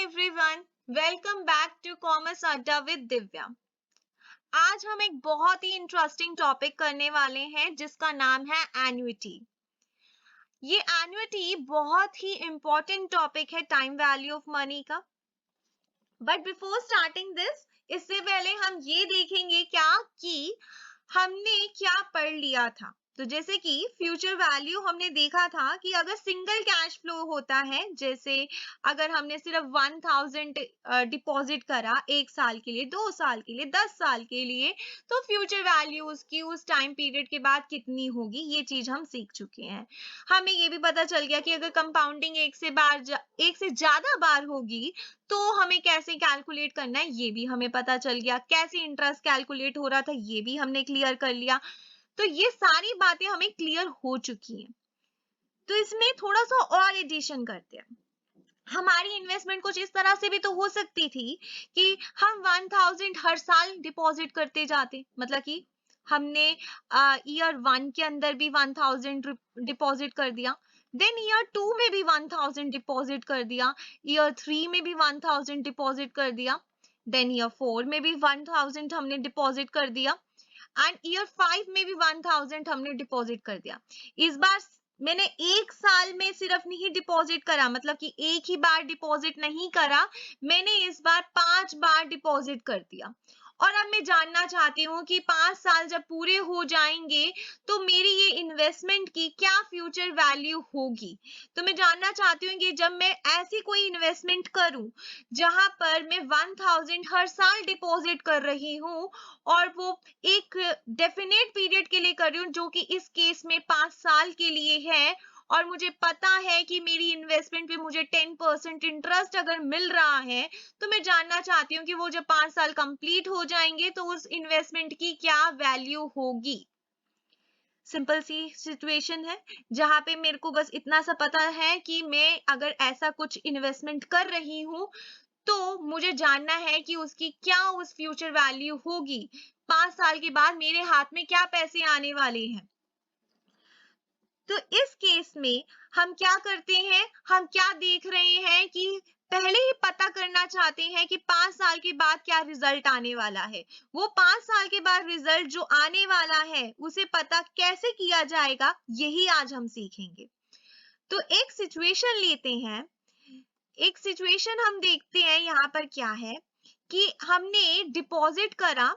Everyone, welcome back to commerce Adda with Divya. आज हम एक बहुत ही इंटरेस्टिंग टॉपिक करने वाले हैं जिसका नाम है एन्युटी। ये एन्युटी बहुत ही इंपॉर्टेंट टॉपिक है टाइम वैल्यू ऑफ मनी का। बट बिफोर स्टार्टिंग दिस, इससे पहले हम ये देखेंगे क्या कि हमने क्या पढ़ लिया था। तो जैसे कि फ्यूचर वैल्यू हमने देखा था कि अगर सिंगल कैश फ्लो होता है, जैसे अगर हमने सिर्फ 1000 डिपॉजिट करा 1 साल के लिए, 2 साल के लिए, 10 साल के लिए, तो फ्यूचर वैल्यू उसकी उस टाइम पीरियड के बाद कितनी होगी, ये चीज हम सीख चुके हैं। हमें ये भी पता चल गया कि अगर कंपाउंडिंग एक से ज्यादा बार होगी तो हमें कैसे कैलकुलेट करना है, ये भी हमें पता चल गया। कैसे इंटरेस्ट कैलकुलेट हो रहा था, ये भी हमने क्लियर कर लिया। तो ये सारी बातें हमें क्लियर हो चुकी हैं। तो इसमें थोड़ा सा और एडिशन करते हैं। हमारी इन्वेस्टमेंट कुछ इस तरह से भी तो हो सकती थी कि हम 1000 हर साल डिपॉजिट करते जाते, मतलब कि हमने ईयर 1 के अंदर भी 1000 डिपॉजिट कर दिया, देन ईयर 2 में भी 1000 डिपॉजिट कर दिया, ईयर 3 में भी 1000 डिपॉजिट कर दिया, देन ईयर 4 में भी 1000 हमने डिपॉजिट कर दिया, एंड ईयर 5 में भी 1000 हमने डिपॉजिट कर दिया। इस बार मैंने 1 साल में सिर्फ नहीं डिपॉजिट करा, मतलब कि एक ही बार डिपॉजिट नहीं करा, मैंने इस बार 5 बार डिपॉजिट कर दिया। और अब मैं जानना चाहती हूँ कि 5 साल जब पूरे हो जाएंगे तो मेरी ये इन्वेस्टमेंट की क्या फ्यूचर वैल्यू होगी। तो मैं जानना चाहती हूँ कि जब मैं ऐसी कोई इन्वेस्टमेंट करूं जहां पर मैं 1000 हर साल डिपॉजिट कर रही हूँ और वो एक डेफिनेट पीरियड के लिए कर रही हूँ, जो कि इस केस में 5 साल के लिए है, और मुझे पता है कि मेरी इन्वेस्टमेंट पे मुझे 10% इंटरेस्ट अगर मिल रहा है, तो मैं जानना चाहती हूँ कि वो जब 5 साल कंप्लीट हो जाएंगे तो उस इन्वेस्टमेंट की क्या वैल्यू होगी। सिंपल सी सिचुएशन है जहां पे मेरे को बस इतना सा पता है कि मैं अगर ऐसा कुछ इन्वेस्टमेंट कर रही हूँ तो मुझे जानना है कि उसकी क्या उस फ्यूचर वैल्यू होगी, 5 साल के बाद मेरे हाथ में क्या पैसे आने वाले हैं। तो इस केस में हम क्या करते हैं, हम क्या देख रहे हैं कि पहले ही पता करना चाहते हैं कि 5 साल के बाद क्या रिजल्ट आने वाला है। वो 5 साल के बाद रिजल्ट जो आने वाला है उसे पता कैसे किया जाएगा, यही आज हम सीखेंगे। तो एक सिचुएशन लेते हैं, एक सिचुएशन हम देखते हैं यहाँ पर क्या है कि हमने डिपॉजिट करा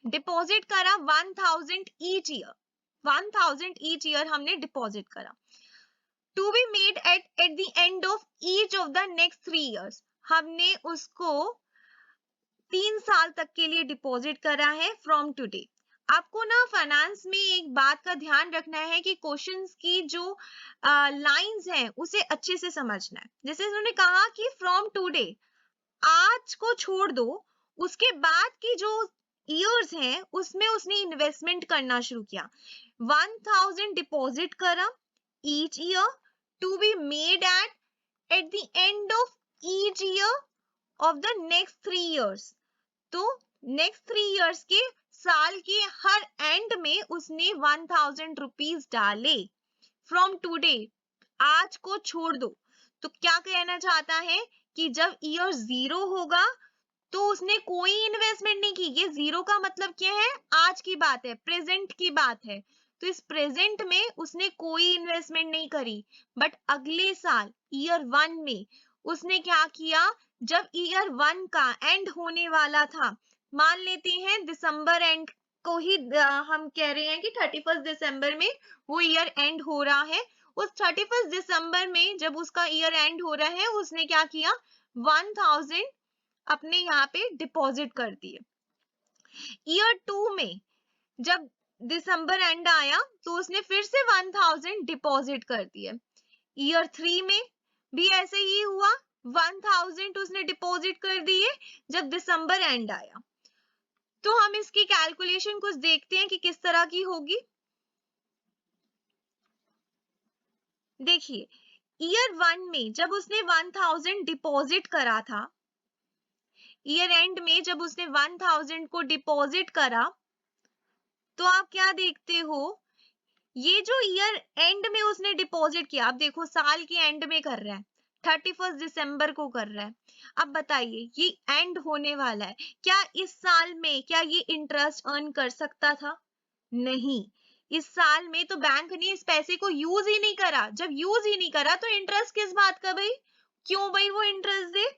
1000 ईच ईयर हमने डिपॉजिट करा, to be made at the end of each of the next 3 years. हमने उसको 3 साल तक के लिए डिपॉजिट करा है फ्रॉम टुडे। आपको ना फाइनेंस में एक बात का ध्यान रखना है कि क्वेश्चंस की जो लाइंस हैं उसे अच्छे से समझना है। जैसे उन्होंने कहा कि फ्रॉम टुडे, आज को छोड़ दो, उसके बाद की जो ईयर्स हैं उसमें उसने इन्वेस्टमेंट करना शुरू किया। 1000 डिपॉजिट करा each year to be made at the end of each year of the next 3 years. तो नेक्स्ट 3 इयर्स के साल के हर एंड में उसने 1000 रुपीज डाले फ्रॉम टुडे, आज को छोड़ दो। तो क्या कहना चाहता है कि जब ईयर 0 होगा तो उसने कोई इन्वेस्टमेंट नहीं की। ये 0 का मतलब क्या है, आज की बात है, प्रेजेंट की बात है। तो इस प्रेजेंट में उसने कोई इन्वेस्टमेंट नहीं करी, बट अगले साल ईयर 1 में उसने क्या किया, जब ईयर 1 का एंड होने वाला था, मान लेते हैं दिसंबर एंड को ही हम कह रहे हैं कि 31 दिसंबर में वो ईयर एंड हो रहा है, उस 31 दिसंबर में जब उसका ईयर एंड हो रहा है उसने क्या किया, 1000 अपने यहाँ पे डिपॉजिट कर दिए। ईयर 2 में जब दिसंबर एंड आया तो उसने फिर से 1000 डिपॉजिट कर दिए। ईयर 3 में भी ऐसे ही हुआ, 1000 उसने डिपॉजिट कर दिए जब दिसंबर एंड आया। तो हम इसकी कैलकुलेशन कुछ देखते हैं कि किस तरह की होगी। देखिए, ईयर 1 में जब उसने 1000 डिपॉजिट करा था, ईयर एंड में जब उसने 1000 को डिपॉजिट करा, तो आप क्या देखते हो, ये जो ईयर एंड में उसने डिपॉजिट किया, आप देखो साल के एंड में कर रहा है, 31 दिसंबर को कर रहा है। अब बताइए ये एंड होने वाला है, क्या इस साल में क्या ये इंटरेस्ट अर्न कर सकता था? नहीं, इस साल में तो बैंक ने इस पैसे को यूज ही नहीं करा। जब यूज ही नहीं करा तो इंटरेस्ट किस बात का भाई? क्यों भाई वो इंटरेस्ट दे?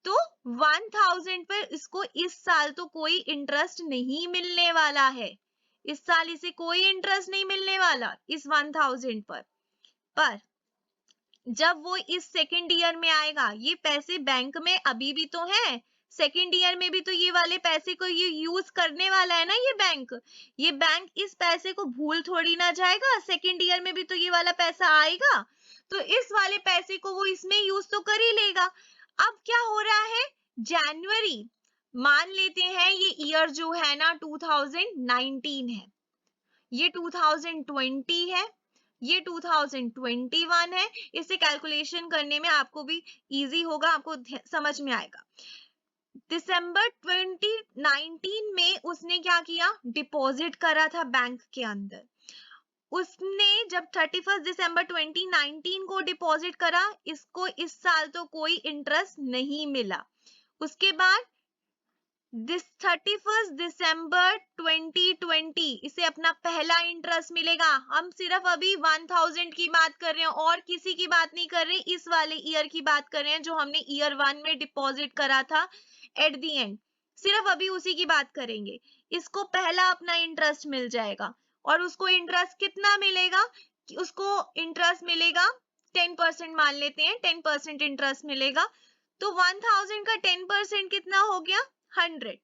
तो 1000 पर इसको इस साल तो कोई इंटरेस्ट नहीं मिलने वाला है। इस साल इसे कोई इंटरेस्ट नहीं मिलने वाला इस 1000 पर जब वो इस सेकेंड ईयर में आएगा, ये पैसे बैंक में अभी भी तो है, सेकेंड ईयर में भी तो ये वाले पैसे को ये यूज करने वाला है ना ये बैंक इस पैसे को भूल थोड़ी ना जाएगा, सेकेंड ईयर में भी तो ये वाला पैसा आएगा, तो इस वाले पैसे को वो इसमें यूज तो कर ही लेगा। अब क्या हो रहा है, जनवरी, मान लेते हैं ये ईयर जो है ना 2019 है, ये 2020 है, ये 2021 है। इसे कैलकुलेशन करने में आपको भी इजी होगा, आपको समझ में आएगा। दिसंबर 2019 में उसने क्या किया, डिपॉजिट करा था बैंक के अंदर। उसने जब 31 दिसंबर 2019 को डिपॉजिट करा, इसको इस साल तो कोई इंटरेस्ट नहीं मिला। उसके बाद 31 दिसंबर 2020 इसे अपना पहला इंटरेस्ट मिलेगा। हम सिर्फ अभी 1000 की बात कर रहे हैं और किसी की बात नहीं कर रहे, इस वाले ईयर की बात कर रहे हैं जो हमने ईयर 1 में डिपॉजिट करा था एट द एंड, सिर्फ अभी उसी की बात करेंगे। इसको पहला अपना इंटरेस्ट मिल जाएगा और उसको इंटरेस्ट कितना मिलेगा, उसको इंटरेस्ट मिलेगा 10% मान लेते हैं, 10% इंटरेस्ट मिलेगा। तो 1000 का 10% कितना हो गया, 100।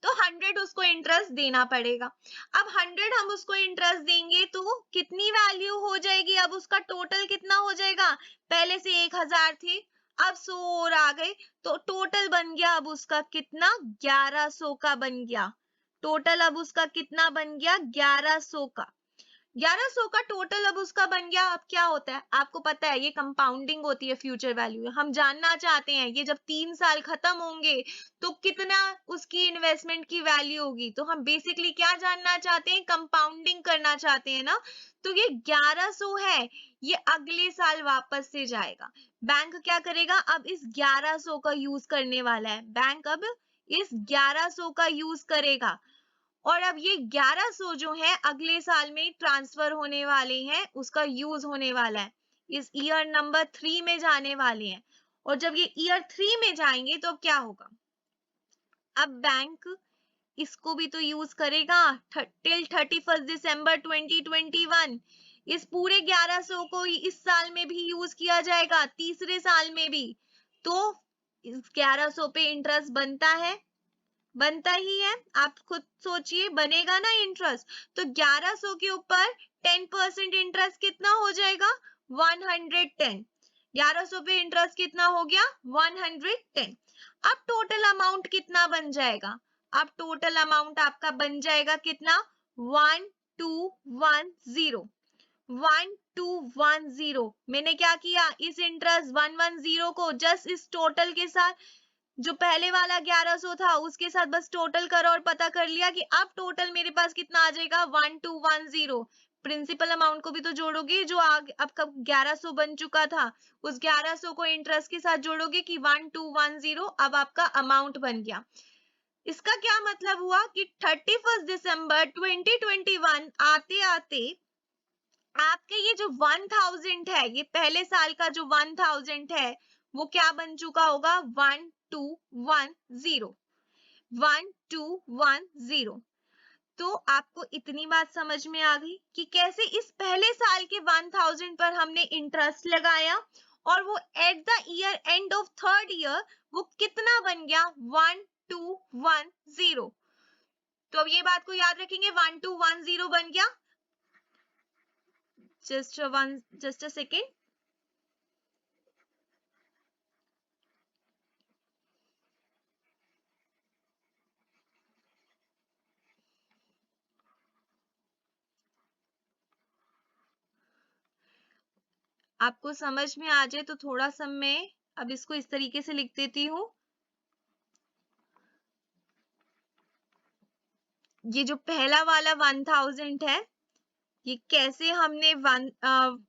तो 100 उसको इंटरेस्ट देना पड़ेगा। अब 100 हम उसको इंटरेस्ट देंगे तो कितनी वैल्यू हो जाएगी, अब उसका टोटल कितना हो जाएगा, पहले से 1000 थी, अब 100 और आ गए, तो टोटल बन गया अब उसका कितना, 1100 का बन गया। टोटल अब उसका कितना बन गया, 1100 का। 1100 का टोटल अब उसका बन गया। अब क्या होता है आपको पता है, ये कंपाउंडिंग होती है फ्यूचर वैल्यू। हम जानना चाहते हैं ये जब 3 साल खत्म होंगे तो कितना उसकी इन्वेस्टमेंट की वैल्यू होगी, तो हम बेसिकली क्या जानना चाहते हैं, कंपाउंडिंग करना चाहते हैं ना। तो ये 1100 है, ये अगले साल वापस से जाएगा। बैंक क्या करेगा, अब इस 1100 का यूज करने वाला है, बैंक अब इस 1100 का यूज करेगा और अब ये 1100 जो है अगले साल में ट्रांसफर होने वाले हैं, उसका यूज होने वाला है, इस ईयर नंबर 3 में जाने वाले हैं। और जब ये ईयर 3 में जाएंगे तो अब क्या होगा, अब बैंक इसको भी तो यूज करेगा टिल 31 दिसंबर 2021। इस पूरे 1100 को इस साल में भी यूज किया जाएगा, तीसरे साल में भी। तो इस 1100 पे इंटरेस्ट बनता ही है, आप खुद सोचिए, बनेगा ना इंटरेस्ट। तो 1100 के ऊपर 10% इंटरेस्ट कितना हो जाएगा, 110। 1100 पे इंटरेस्ट कितना हो गया, 110। अब टोटल अमाउंट कितना बन जाएगा, अब टोटल अमाउंट आपका बन जाएगा कितना, 1210। 1210 मैंने क्या किया, इस इंटरेस्ट 110 को जस्ट इस टोटल के साथ, जो पहले वाला 1100 था उसके साथ बस टोटल करो और पता कर लिया कि अब टोटल मेरे पास कितना आ जाएगा, 1210। प्रिंसिपल अमाउंट को भी तो जोड़ोगे जो अब कब 1100 बन चुका था, उस 1100 को इंटरेस्ट के साथ जोड़ोगे कि 1210, अब आपका अमाउंट बन गया। इसका क्या मतलब हुआ कि 31 दिसंबर 2021 आते आते आपके ये जो 1000 है, ये पहले साल का जो 1000 है वो क्या बन चुका होगा, 1210। 1210। तो आपको इतनी बात समझ में आ गई कि कैसे इस पहले साल के 1000 पर हमने इंटरेस्ट लगाया और वो at the year end of third year वो कितना बन गया, 1210। तो अब ये बात को याद रखेंगे, 1210 बन गया। just a second। आपको समझ में आ जाए तो थोड़ा सा मैं अब इसको इस तरीके से लिख देती हूँ। ये जो पहला वाला 1000 है, ये कैसे हमने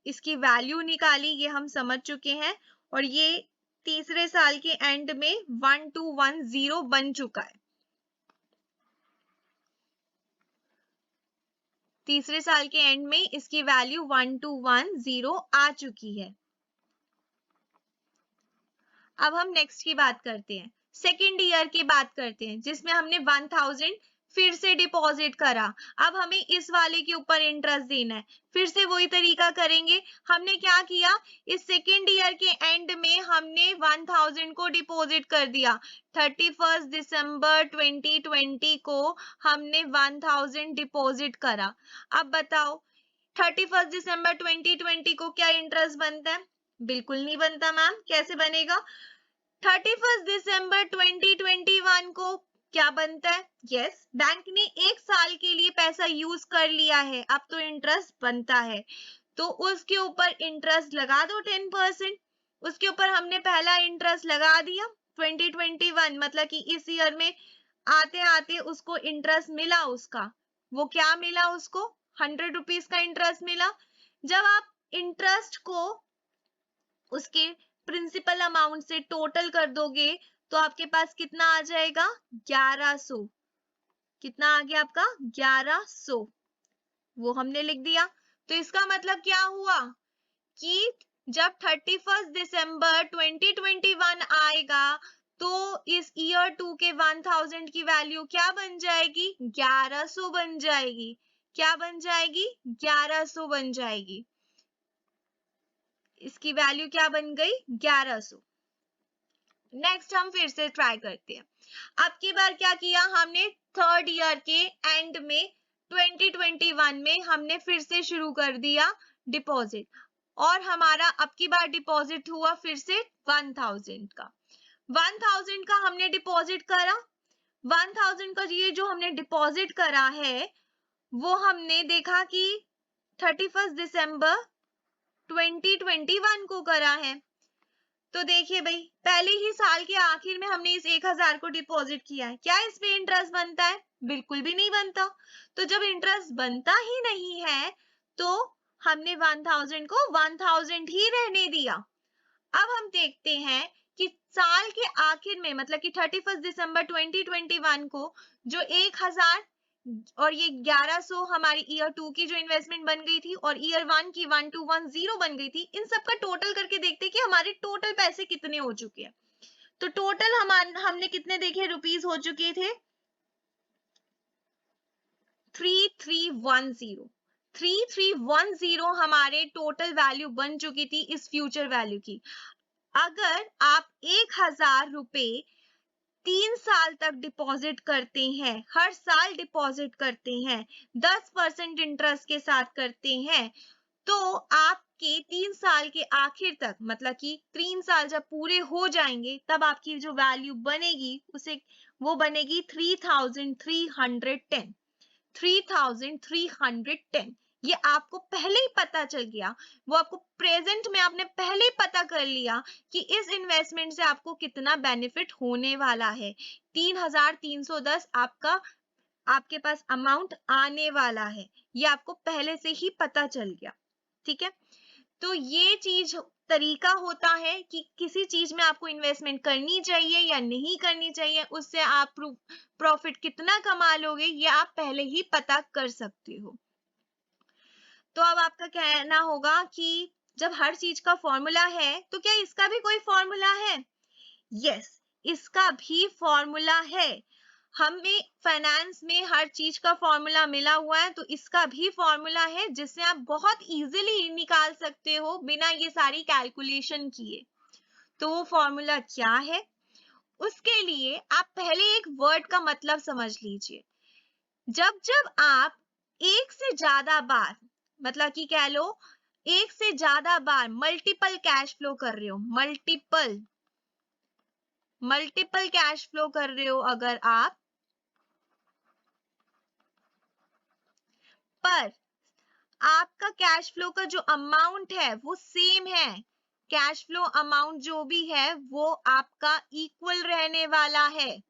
इसकी वैल्यू निकाली ये हम समझ चुके हैं। और ये तीसरे साल के एंड में 1210 बन चुका है। तीसरे साल के एंड में इसकी वैल्यू 1210 आ चुकी है। अब हम नेक्स्ट की बात करते हैं, सेकेंड ईयर की बात करते हैं, जिसमें हमने 1000 फिर से डिपॉजिट करा। अब हमें इस वाले के ऊपर इंटरेस्ट देना है। फिर से वही तरीका करेंगे। हमने क्या किया, इस सेकेंड ईयर के एंड में हमने 1000 को डिपॉजिट कर दिया। 31 दिसंबर 2020 को हमने 1000 डिपॉजिट करा। अब बताओ 31 दिसंबर 2020 को क्या इंटरेस्ट बनता है? बिल्कुल नहीं बनता मैम। कैसे बनेगा? 31 दिसंबर 2021 को क्या बनता है? यस, बैंक ने एक साल के लिए पैसा यूज कर लिया है, अब तो इंटरेस्ट बनता है, तो उसके ऊपर इंटरेस्ट लगा दो 10%। उसके ऊपर हमने पहला इंटरेस्ट लगा दिया 2021, मतलब कि इस ईयर में आते आते उसको इंटरेस्ट मिला। उसका वो क्या मिला? उसको 100 रुपीज का इंटरेस्ट मिला। जब आप इंटरेस्ट को उसके प्रिंसिपल अमाउंट से टोटल कर दोगे तो आपके पास कितना आ जाएगा? 1100। कितना आ गया आपका? 1100। वो हमने लिख दिया। तो इसका मतलब क्या हुआ कि जब 31 दिसंबर 2021 आएगा तो इस ईयर 2 के 1000 की वैल्यू क्या बन जाएगी? 1100 बन जाएगी। क्या बन जाएगी? 1100 बन जाएगी। इसकी वैल्यू क्या बन गई? 1100। नेक्स्ट हम फिर से ट्राई करते हैं। अब की बार क्या किया हमने? थर्ड ईयर के एंड में 2021 में हमने फिर से शुरू कर दिया डिपॉजिट, और हमारा अब की बार डिपॉजिट हुआ फिर से 1000 का। 1000 का हमने डिपॉजिट करा। 1000 का ये जो हमने डिपॉजिट करा है वो हमने देखा कि 31 दिसंबर 2021 को करा है। तो देखिए भाई, पहले ही साल के आखिर में हमने इस 1000 को डिपॉजिट किया है, क्या इस पे इंटरेस्ट बनता है? बिल्कुल भी नहीं बनता। तो जब इंटरेस्ट बनता ही नहीं है तो हमने 1000 को 1000 ही रहने दिया। अब हम देखते हैं कि साल के आखिर में, मतलब कि 31 दिसंबर 2021 को जो 1000 और ये 1100 हमारी ईयर 2 की जो इन्वेस्टमेंट बन गई थी और ईयर 1 की 1210 बन गई थी, इन सबका टोटल करके देखते हैं कि हमारे टोटल पैसे कितने हो चुके हैं। तो टोटल हमने कितने देखे रुपीस हो चुके थे? 3310। 3310 हमारे टोटल वैल्यू बन चुकी थी इस फ्यूचर वैल्यू की। अगर आप 1000 रुपए 3 साल तक डिपॉजिट करते हैं, हर साल डिपॉजिट करते हैं, 10% इंटरेस्ट के साथ करते हैं, तो आपके 3 साल के आखिर तक, मतलब कि 3 साल जब पूरे हो जाएंगे तब आपकी जो वैल्यू बनेगी उसे वो बनेगी 3310। 3310 ये आपको पहले ही पता चल गया। वो आपको प्रेजेंट में आपने पहले ही पता कर लिया कि इस इन्वेस्टमेंट से आपको कितना बेनिफिट होने वाला है। 3310 आपके पास अमाउंट आने वाला है, ये आपको पहले से ही पता चल गया। ठीक है, तो ये चीज तरीका होता है कि किसी चीज में आपको इन्वेस्टमेंट करनी चाहिए या नहीं करनी चाहिए, उससे आप प्रॉफिट कितना कमा लोगे ये आप पहले ही पता कर सकते हो। तो अब आपका कहना होगा कि जब हर चीज का फॉर्मूला है तो क्या इसका भी कोई फॉर्मूला है? यस, इसका भी फॉर्मूला है। हमें फाइनेंस में हर चीज का फॉर्मूला मिला हुआ है, तो इसका भी फॉर्मूला है जिससे आप बहुत इजीली निकाल सकते हो बिना ये सारी कैलकुलेशन किए। तो वो फॉर्मूला क्या है? उसके लिए आप पहले एक वर्ड का मतलब समझ लीजिए। जब जब आप एक से ज्यादा बार, मतलब कि कह लो एक से ज्यादा बार मल्टीपल कैश फ्लो कर रहे हो, मल्टीपल कैश फ्लो कर रहे हो अगर आप, पर आपका कैश फ्लो का जो अमाउंट है वो सेम है, कैश फ्लो अमाउंट जो भी है वो आपका इक्वल रहने वाला है,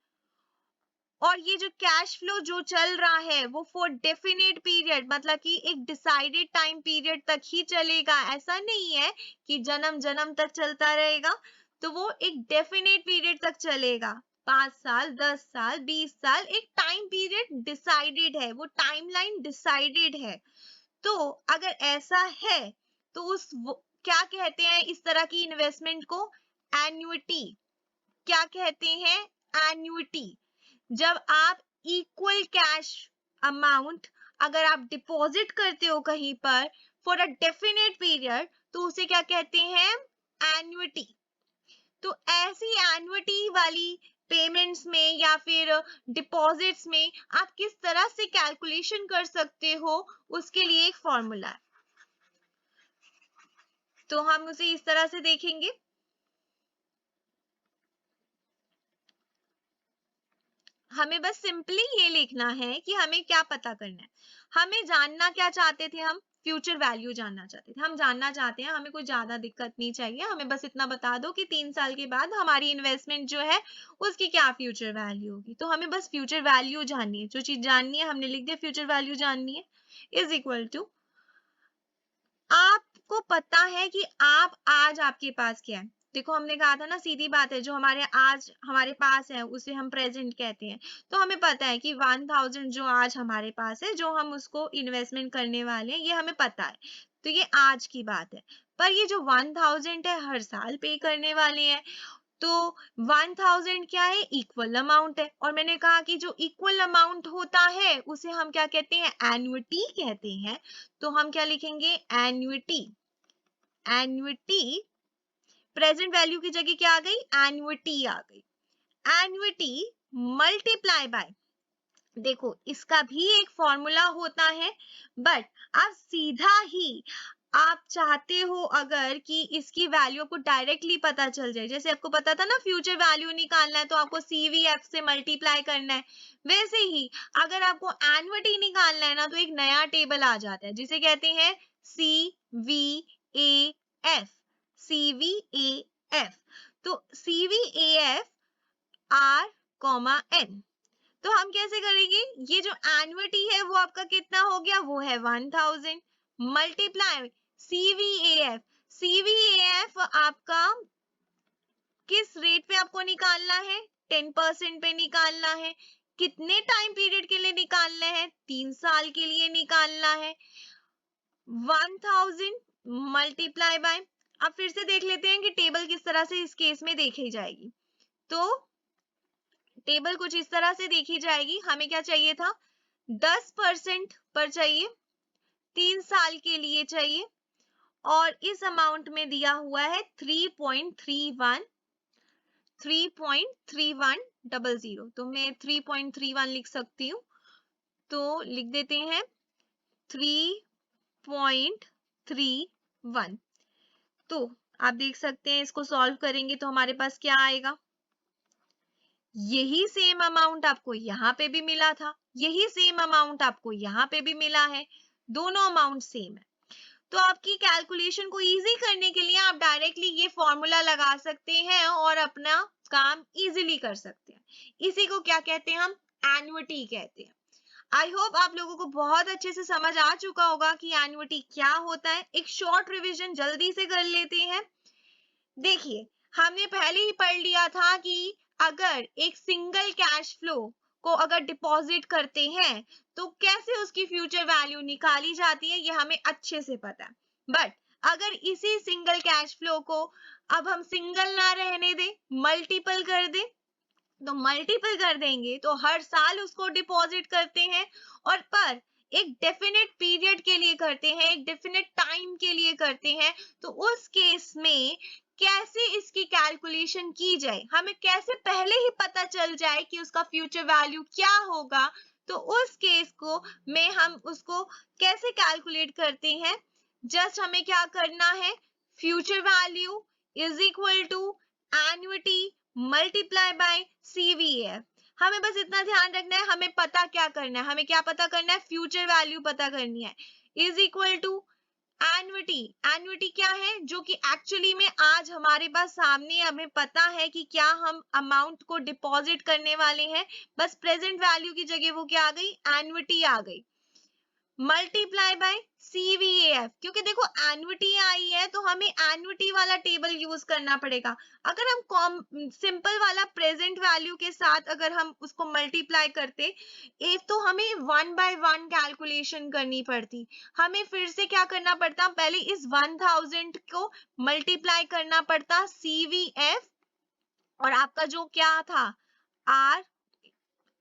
और ये जो कैश फ्लो जो चल रहा है वो फॉर डेफिनेट पीरियड, मतलब कि एक डिसाइडेड टाइम पीरियड तक ही चलेगा, ऐसा नहीं है कि जन्म जन्म तक चलता रहेगा। तो वो एक डेफिनेट पीरियड तक चलेगा, 5 साल, 10 साल, 20 साल, एक टाइम पीरियड डिसाइडेड है, वो टाइमलाइन डिसाइडेड है। तो अगर ऐसा है तो क्या कहते हैं इस तरह की इन्वेस्टमेंट को? एन्युटी। क्या कहते हैं? एन्युटी। जब आप इक्वल कैश अमाउंट अगर आप डिपॉजिट करते हो कहीं पर फॉर अ डेफिनेट पीरियड, तो उसे क्या कहते हैं? एन्युटी। तो ऐसी एन्युटी वाली पेमेंट्स में या फिर डिपॉजिट्स में आप किस तरह से कैलकुलेशन कर सकते हो, उसके लिए एक फॉर्मूला है। तो हम उसे इस तरह से देखेंगे। हमें बस सिंपली ये लिखना है कि हमें क्या पता करना है। हमें जानना क्या चाहते थे? हम फ्यूचर वैल्यू जानना चाहते थे। हम जानना चाहते हैं, हमें कोई ज्यादा दिक्कत नहीं चाहिए, हमें बस इतना बता दो कि 3 साल के बाद हमारी इन्वेस्टमेंट जो है उसकी क्या फ्यूचर वैल्यू होगी। तो हमें बस फ्यूचर वैल्यू जाननी है, जो चीज जाननी है हमने लिख दिया, फ्यूचर वैल्यू जाननी है, इज इक्वल टू, आपको पता है कि आज आपके पास क्या है। देखो हमने कहा था ना, सीधी बात है, जो हमारे आज हमारे पास है उसे हम प्रेजेंट कहते हैं। तो हमें पता है कि 1000 जो आज हमारे पास है, जो हम उसको इन्वेस्टमेंट करने वाले हैं, ये हमें पता है। तो ये आज की बात है। पर ये जो 1000 है हर साल पे करने वाले हैं। तो 1000 क्या है? इक्वल अमाउंट है, और मैंने कहा कि जो इक्वल अमाउंट होता है उसे हम क्या कहते हैं? एन्युटी कहते हैं। तो हम क्या लिखेंगे? एन्युटी। एन्युटी, प्रेजेंट वैल्यू की जगह क्या आ गई? एन्युटी आ गई। एन्युटी मल्टीप्लाई बाय, देखो इसका भी एक फॉर्मूला होता है, बट आप सीधा ही आप चाहते हो अगर कि इसकी वैल्यू आपको डायरेक्टली पता चल जाए, जैसे आपको पता था ना फ्यूचर वैल्यू निकालना है तो आपको सीवीएफ से मल्टीप्लाई करना है, वैसे ही अगर आपको एन्युटी निकालना है ना, तो एक नया टेबल आ जाता है जिसे कहते हैं CVAF। CVAF, तो CVAF R, N। तो हम कैसे करेंगे? ये जो एन्युटी है वो आपका कितना हो गया? वो है 1000 मल्टीप्लाई CVAF। CVAF आपका किस रेट पे आपको निकालना है? 10% पे निकालना है। कितने टाइम पीरियड के लिए निकालना है? 3 साल के लिए निकालना है। 1000 मल्टीप्लाई बाय, अब फिर से देख लेते हैं कि टेबल किस तरह से इस केस में देखी जाएगी। तो टेबल कुछ इस तरह से देखी जाएगी। हमें क्या चाहिए था? 10% पर चाहिए, 3 साल के लिए चाहिए, और इस अमाउंट में दिया हुआ है 3.3100। तो मैं 3.31 लिख सकती हूँ, तो लिख देते हैं 3.31। तो आप देख सकते हैं, इसको सॉल्व करेंगे तो हमारे पास क्या आएगा? यही सेम अमाउंट आपको यहाँ पे भी मिला था, यही सेम अमाउंट आपको यहाँ पे भी मिला है, दोनों अमाउंट सेम है। तो आपकी कैलकुलेशन को इजी करने के लिए आप डायरेक्टली ये फॉर्मूला लगा सकते हैं और अपना काम इजीली कर सकते हैं। इसी को क्या कहते हैं? हम एन्युटी कहते हैं। आई होप आप लोगों को बहुत अच्छे से समझ आ चुका होगा कि एन्युटी क्या होता है। एक शॉर्ट रिवीजन जल्दी से कर लेते हैं। देखिए, हमने पहले ही पढ़ लिया था कि अगर एक सिंगल कैश फ्लो को अगर डिपॉजिट करते हैं तो कैसे उसकी फ्यूचर वैल्यू निकाली जाती है, ये हमें अच्छे से पता है। बट अगर इसी सिंगल कैश फ्लो को अब हम सिंगल ना रहने दें, मल्टीपल कर दें, तो मल्टीपल कर देंगे तो हर साल उसको डिपॉजिट करते हैं, और पर एक डेफिनेट पीरियड के लिए करते हैं, एक डेफिनेट टाइम के लिए करते हैं। तो उस केस में कैसे इसकी कैलकुलेशन की जाए, हमें कैसे पहले ही पता चल जाए कि उसका फ्यूचर वैल्यू क्या होगा, तो उस केस को में हम उसको कैसे कैलकुलेट करते हैं? जस्ट हमें क्या करना है? Future value is equal to annuity multiply by CVAF। हमें बस इतना ध्यान रखना है, हमें पता क्या करना है, हमें क्या पता करना है? फ्यूचर वैल्यू पता करनी है, is equal to annuity, annuity क्या है, जो कि एक्चुअली में आज हमारे पास सामने हमें पता है कि क्या हम अमाउंट को डिपॉजिट करने वाले हैं, बस प्रेजेंट वैल्यू की जगह वो क्या आ गई, एन्युटी आ गई, मल्टीप्लाई बाय CVAF, क्योंकि देखो एन्युटी आई है तो हमें एन्युटी वाला टेबल यूज करना पड़ेगा। अगर हम सिंपल वाला प्रेजेंट वैल्यू के साथ अगर हम उसको मल्टीप्लाई करते, एक तो हमें 1 by 1 कैलकुलेशन करनी पड़ती, हमें फिर से क्या करना पड़ता, पहले इस 1000 को मल्टीप्लाई करना पड़ता CVF, और आपका जो क्या था R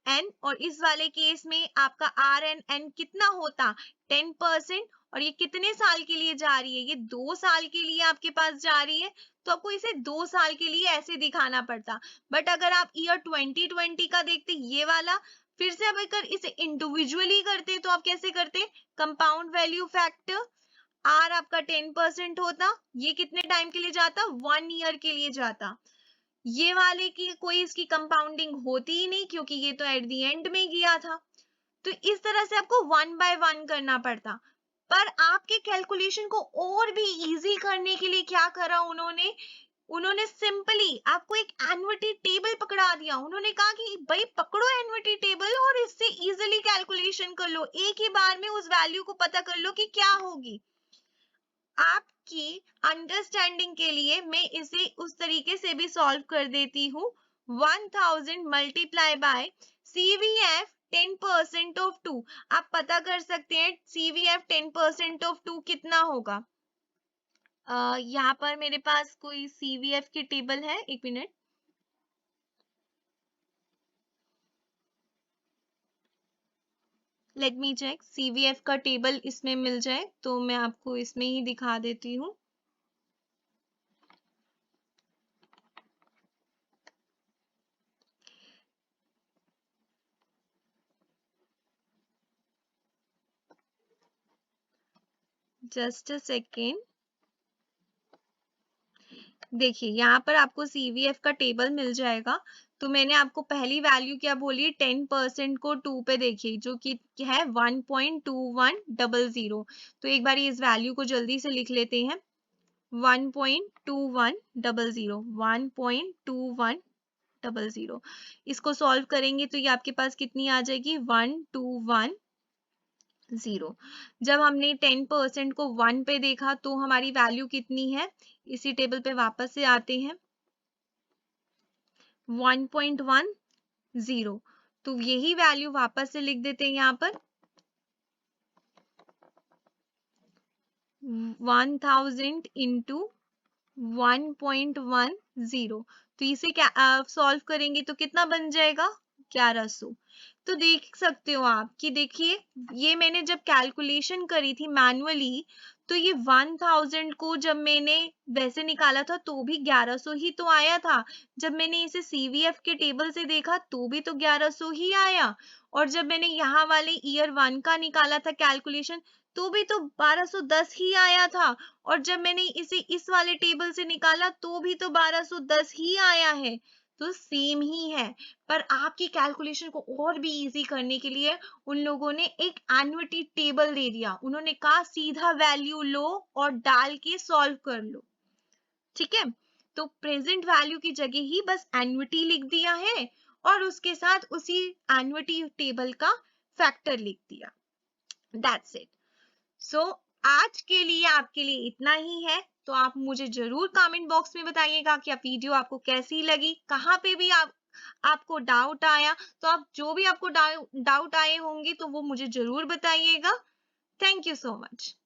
एन, और इस वाले केस में आपका आर एन एन कितना होता, 10%, और ये कितने साल के लिए जा रही है, ये 2 साल के लिए आपके पास जा रही है, तो आपको इसे 2 साल के लिए ऐसे दिखाना पड़ता। बट अगर आप ईयर 2020 का देखते, ये वाला, फिर से अब अगर इसे इंडिविजुअली करते तो आप कैसे करते, कंपाउंड वैल्यू फैक्टर, आर आपका 10% होता, ये कितने टाइम के लिए जाता, 1 ईयर के लिए जाता, ये वाले की कोई इसकी कंपाउंडिंग होती ही नहीं क्योंकि ये तो एट द एंड में गया था। तो इस तरह से आपको 1 by 1 करना पड़ता। पर आपके कैलकुलेशन को और भी इजी करने के लिए क्या करा उन्होंने, उन्होंने सिंपली आपको एक एन्युटी टेबल पकड़ा दिया। उन्होंने कहा कि भाई पकड़ो एन्युटी टेबल और इससे इजीली कैलकुलेशन कर लो, एक ही बार में उस वैल्यू को पता कर लो कि क्या होगी। आपकी अंडरस्टैंडिंग के लिए मैं इसे उस तरीके से भी सॉल्व कर देती हूँ, 1000 मल्टीप्लाई बाय CVF 10% ऑफ 2, आप पता कर सकते हैं CVF 10% ऑफ 2 कितना होगा। यहाँ पर मेरे पास कोई CVF की टेबल है, एक minute, let me check, CVF का टेबल इसमें मिल जाए तो मैं आपको इसमें ही दिखा देती हूँ। जस्ट अ सेकेंड, देखिए यहाँ पर आपको CVF का टेबल मिल जाएगा। तो मैंने आपको पहली वैल्यू क्या बोली, 10% को 2 पे देखिए, जो कि है 1.2100। तो एक बार इस वैल्यू को जल्दी से लिख लेते हैं, 1.2100, 1.2100। इसको सॉल्व करेंगे तो ये आपके पास कितनी आ जाएगी, 1210। जब हमने 10% को 1 पे देखा तो हमारी वैल्यू कितनी है, इसी टेबल पे वापस से आते हैं, 1.10। तो यही वैल्यू वापस से लिख देते हैं यहाँ पर, 1000 इंटू 1.10। तो इसे क्या सॉल्व करेंगे तो कितना बन जाएगा, 1100। तो देख सकते हो आप कि देखिए, ये मैंने जब कैलकुलेशन करी थी मैनुअली, तो ये 1000 को जब मैंने वैसे निकाला था तो भी 1100 ही तो आया था, जब मैंने इसे CVF के टेबल से देखा तो भी तो 1100 ही आया, और जब मैंने यहाँ वाले ईयर 1 का निकाला था कैलकुलेशन तो भी तो 1210 ही आया था, और जब मैंने इसे इस वाले टेबल से निकाला तो भी तो 1210 ही आया है, तो सेम ही है। पर आपकी कैलकुलेशन को और भी इजी करने के लिए उन लोगों ने एक एन्युटी टेबल दे दिया, उन्होंने कहा सीधा वैल्यू लो और डाल के सॉल्व कर लो, ठीक है। तो प्रेजेंट वैल्यू की जगह ही बस एन्युटी लिख दिया है और उसके साथ उसी एन्युटी टेबल का फैक्टर लिख दिया, दैट्स इट। सो आज के लिए आपके लिए इतना ही है। तो आप मुझे जरूर कमेंट बॉक्स में बताइएगा कि आप वीडियो आपको कैसी लगी, कहाँ पे भी आपको डाउट आया, तो आप जो भी आपको डाउट आए होंगे तो वो मुझे जरूर बताइएगा। Thank you so much.